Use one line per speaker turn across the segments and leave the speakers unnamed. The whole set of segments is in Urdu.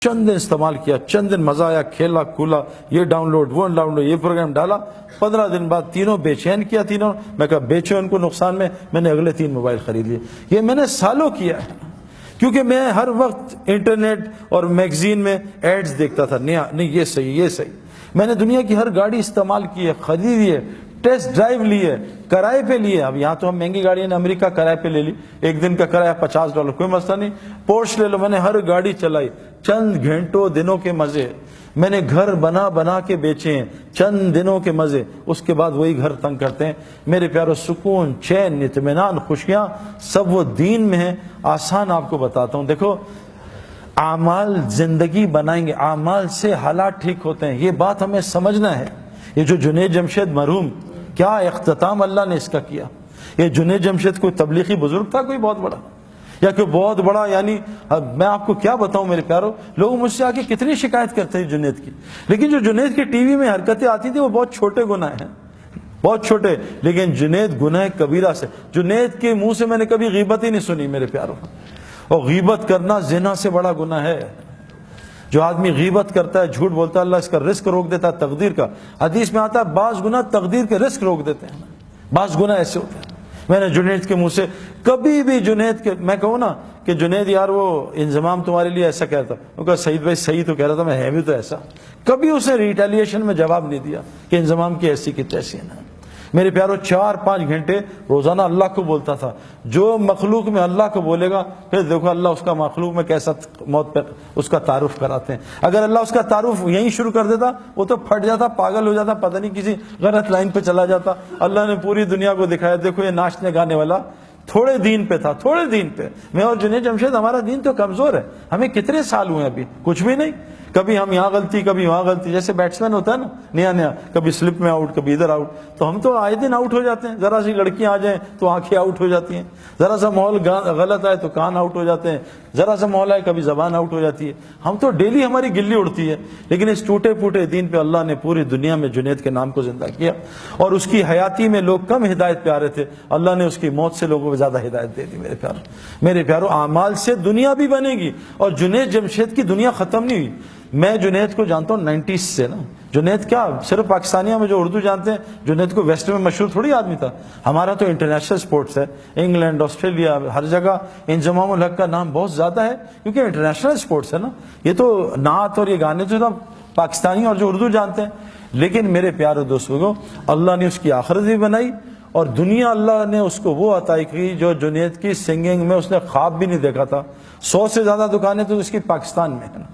چند دن استعمال کیا، چند دن مزہ آیا، کھیلا کھولا، یہ ڈاؤن لوڈ وہ ڈاؤن لوڈ، یہ پروگرام ڈالا، 15 دن بعد تینوں بے چین کیا تینوں. میں کہا بیچو ان کو نقصان میں نے اگلے 3 موبائل خرید لیے. یہ میں نے سالوں کیا ہے، کیونکہ میں ہر وقت انٹرنیٹ اور میگزین میں ایڈز دیکھتا تھا. نہیں یہ صحیح یہ صحیح. میں نے دنیا کی ہر گاڑی استعمال کی ہے، خریدی ہے، ٹیسٹ ڈرائیو لی ہے، کرائے پہ لیے. اب یہاں تو ہم مہنگی گاڑیاں نے امریکہ کرائے پہ لے لی، 1 دن کا کرایہ $50، کوئی مسئلہ نہیں. پورش لے لو، میں نے ہر گاڑی چلائی. چند گھنٹوں دنوں کے مزے. میں نے گھر بنا کے بیچے ہیں، چند دنوں کے مزے. اس کے بعد وہی گھر تنگ کرتے ہیں. میرے پیارو، سکون، چین، اطمینان، خوشیاں سب وہ دین میں ہیں. آسان آپ کو بتاتا ہوں. دیکھو، اعمال زندگی بنائیں گے، اعمال سے حالات ٹھیک ہوتے ہیں. یہ بات ہمیں سمجھنا ہے. یہ جو جنید جمشید مرحوم، کیا اختتام اللہ نے اس کا کیا. یہ جنید جمشید کوئی تبلیغی بزرگ تھا کوئی بہت بڑا، یا کوئی بہت بڑا، یعنی میں آپ کو کیا بتاؤں میرے پیارو. لوگ مجھ سے آ کے کتنی شکایت کرتے ہیں جنید کی، لیکن جو جنید کی ٹی وی میں حرکتیں آتی تھی وہ بہت چھوٹے گناہ ہیں، بہت چھوٹے. لیکن جنید گناہ کبیرہ سے، جنید کے منہ سے میں نے کبھی غیبت ہی نہیں سنی میرے پیارو. اور غیبت کرنا زنا سے بڑا گناہ ہے. جو آدمی غیبت کرتا ہے، جھوٹ بولتا ہے، اللہ اس کا رزق روک دیتا ہے تقدیر کا. حدیث میں آتا ہے بعض گناہ تقدیر کے رزق روک دیتے ہیں، بعض گناہ ایسے ہوتے ہیں. میں نے جنید کے منہ سے کبھی بھی، جنید کے میں کہوں نا کہ جنید یار وہ انضمام تمہارے لیے ایسا کہہ رہا تھا، وہ کہا سعید بھائی صحیح تو کہہ رہا تھا، میں ہے بھی تو ایسا. کبھی اسے ریٹیلیشن میں جواب نہیں دیا کہ انضمام کی ایسی کی تیسی ہے. میرے پیارو، 4-5 گھنٹے روزانہ اللہ کو بولتا تھا. جو مخلوق میں اللہ کو بولے گا، پھر دیکھو اللہ اس کا مخلوق میں کیسا موت پر اس کا تعارف کراتے ہیں. اگر اللہ اس کا تعارف یہیں شروع کر دیتا، وہ تو پھٹ جاتا، پاگل ہو جاتا، پتہ نہیں کسی غلط لائن پہ چلا جاتا. اللہ نے پوری دنیا کو دکھایا، دیکھو یہ ناچنے گانے والا تھوڑے دین پہ تھا، تھوڑے دین پہ. میں اور جنید جمشید، ہمارا دین تو کمزور ہے. ہمیں کتنے سال ہوئے ابھی، کچھ بھی نہیں. کبھی ہم یہاں غلطی، کبھی وہاں غلطی. جیسے بیٹسمین ہوتا ہے نا، نیا کبھی سلپ میں آؤٹ، کبھی ادھر آؤٹ. تو ہم تو آئے دن آؤٹ ہو جاتے ہیں. ذرا سی لڑکیاں آ جائیں تو آنکھیں آؤٹ ہو جاتی ہیں، ذرا سا ماحول غلط آئے تو کان آؤٹ ہو جاتے ہیں، ذرا سا ماحول آئے کبھی زبان آؤٹ ہو جاتی ہے. ہم تو ڈیلی ہماری گلی اڑتی ہے. لیکن اس ٹوٹے پھوٹے دین پہ اللہ نے پوری دنیا میں جنید کے نام کو زندہ کیا. اور اس کی حیاتی میں لوگ کم ہدایت پہ آ رہے تھے، اللہ نے اس کی موت سے لوگوں کو زیادہ ہدایت دے دی. میرے پیارو، اعمال سے دنیا بھی بنے گی. اور جنید جمشید کی دنیا ختم نہیں ہوئی. میں جنید کو جانتا ہوں 90s سے نا. جنید کیا صرف پاکستانیہ میں جو اردو جانتے ہیں، جنید کو ویسٹ میں مشہور تھوڑی آدمی تھا. ہمارا تو انٹرنیشنل سپورٹس ہے، انگلینڈ، آسٹریلیا، ہر جگہ انضمام الحق کا نام بہت زیادہ ہے، کیونکہ انٹرنیشنل سپورٹس ہے نا. یہ تو نعت اور یہ گانے جو تھا پاکستانی اور جو اردو جانتے ہیں. لیکن میرے پیارے دوستوں، اللہ نے اس کی آخرت بھی بنائی، اور دنیا اللہ نے اس کو وہ عطا کی جو جنید کی سنگنگ میں اس نے خواب بھی نہیں دیکھا تھا. 100 سے زیادہ دکانیں تو اس کی پاکستان میں ہیں.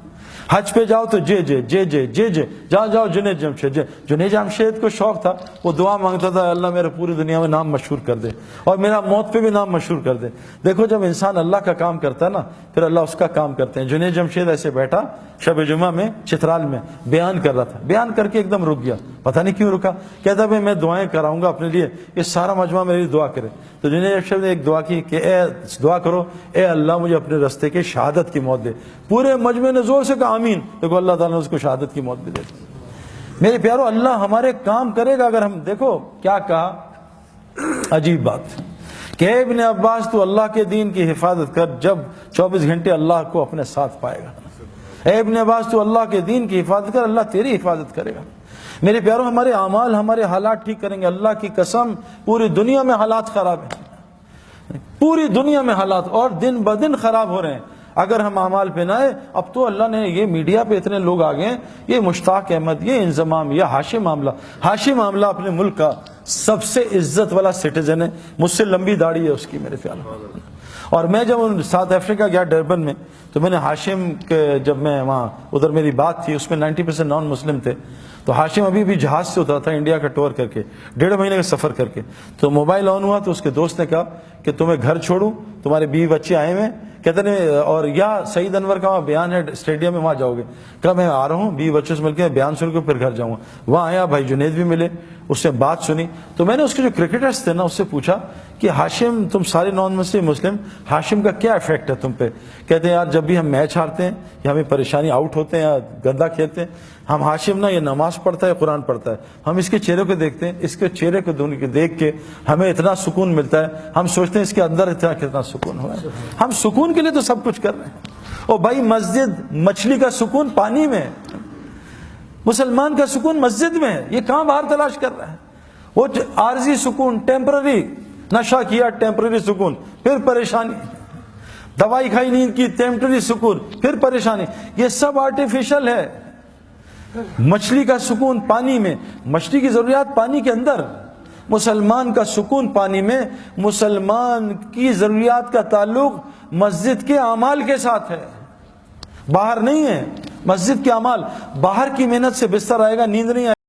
حج پہ جاؤ تو جے جے جے جے جے جے، جہاں جاؤ جنید جمشید. جنید جمشید کو شوق تھا، وہ دعا مانگتا تھا اللہ میرے پوری دنیا میں نام مشہور کر دے، اور میرا موت پہ بھی نام مشہور کر دے. دیکھو جب انسان اللہ کا کام کرتا ہے نا، پھر اللہ اس کا کام کرتے ہیں. جنید جمشید ایسے بیٹھا شب جمعہ میں چترال میں بیان کر رہا تھا. بیان کر کے ایک دم رک گیا، پتہ نہیں کیوں رکا. کہتا بھائی میں دعائیں کراؤں گا اپنے لیے، یہ سارا مجمع میری دعا کرے. تو جنید جمشید نے ایک دعا کی کہ اے دعا کرو، اے اللہ مجھے اپنے رستے کے شہادت کی موت دے. پورے مجمع نے زور سے کہا آمین. دیکھو اللہ تعالیٰ نے اس کو شہادت کی موت بھی دے دی. میرے پیارو، اللہ ہمارے کام کرے گا اگر ہم. دیکھو کیا کہا، عجیب بات کہ اے ابن عباس تو اللہ کے دین کی حفاظت کر، جب 24 گھنٹے اللہ کو اپنے ساتھ پائے گا. اے ابن عباس تو اللہ کے دین کی حفاظت کر، اللہ تیری حفاظت کرے گا. میرے پیارو، ہمارے اعمال ہمارے حالات ٹھیک کریں گے. اللہ کی قسم پوری دنیا میں حالات خراب ہیں، پوری دنیا میں حالات اور دن بدن خراب ہو رہے ہیں. اگر ہم اعمال پہ نہ آئے، اب تو اللہ نے یہ میڈیا پہ اتنے لوگ آ گئے ہیں، یہ مشتاق احمد، یہ انضمام، یہ ہاشم معاملہ. ہاشم معاملہ اپنے ملک کا سب سے عزت والا سٹیزن ہے، مجھ سے لمبی داڑھی ہے اس کی میرے پیارو. اور میں جب ساؤتھ افریقہ گیا ڈربن میں، تو میں نے ہاشم کے، جب میں وہاں ادھر میری بات تھی، اس میں 90% نان مسلم تھے. تو ہاشم ابھی بھی جہاز سے اترا تھا انڈیا کا ٹور کر کے، 1.5 مہینے کا سفر کر کے. تو موبائل آن ہوا تو اس کے دوست نے کہا کہ تمہیں گھر چھوڑوں، تمہارے بیوی بچے آئے ہوئے. کہتے ہیں اور یا سعید انور کا وہاں بیان ہے اسٹیڈیم میں، وہاں جاؤ گے؟ کہا میں آ رہا ہوں، بیوی بچوں سے مل کے بیان سن کے پھر گھر جاؤں گا. وہاں آیا، بھائی جنید بھی ملے، اس سے بات سنی. تو میں نے اس کے جو کرکٹرز تھے نا، اس سے پوچھا کہ ہاشم، تم سارے نان مسلم، ہاشم کا کیا افیکٹ ہے تم پہ؟ کہتے ہیں یار جب بھی ہم میچ ہارتے ہیں یا ہمیں پریشانی، آؤٹ ہوتے ہیں یا گندا کھیلتے ہیں، ہم ہاشم نا یہ نماز پڑھتا ہے، قرآن پڑھتا ہے، ہم اس کے چہرے کو دیکھتے ہیں، اس کے چہرے کو دیکھ کے ہمیں اتنا سکون ملتا ہے، ہم سوچتے ہیں اس کے اندر اتنا کتنا سکون ہوا ہے. ہم سکون کے لیے تو سب کچھ کر رہے ہیں. او بھائی مسجد مچھلی کا سکون پانی میں، مسلمان کا سکون مسجد میں، یہ کہاں باہر تلاش کر رہا ہے؟ وہ عارضی سکون، ٹیمپرری، نشہ کیا ٹیمپرری سکون، پھر پریشانی، دوائی کھائی نیند کی ٹیمپرری سکون، پھر پریشانی، یہ سب آرٹیفیشل ہے۔ مچھلی کا سکون پانی میں، مچھلی کی ضروریات پانی کے اندر، مسلمان کا سکون پانی میں۔ مسلمان کی ضروریات کا تعلق مسجد کے اعمال کے ساتھ ہے، باہر نہیں ہے۔ مسجد کے اعمال، باہر کی محنت سے بستر آئے گا، نیند نہیں آئے گا۔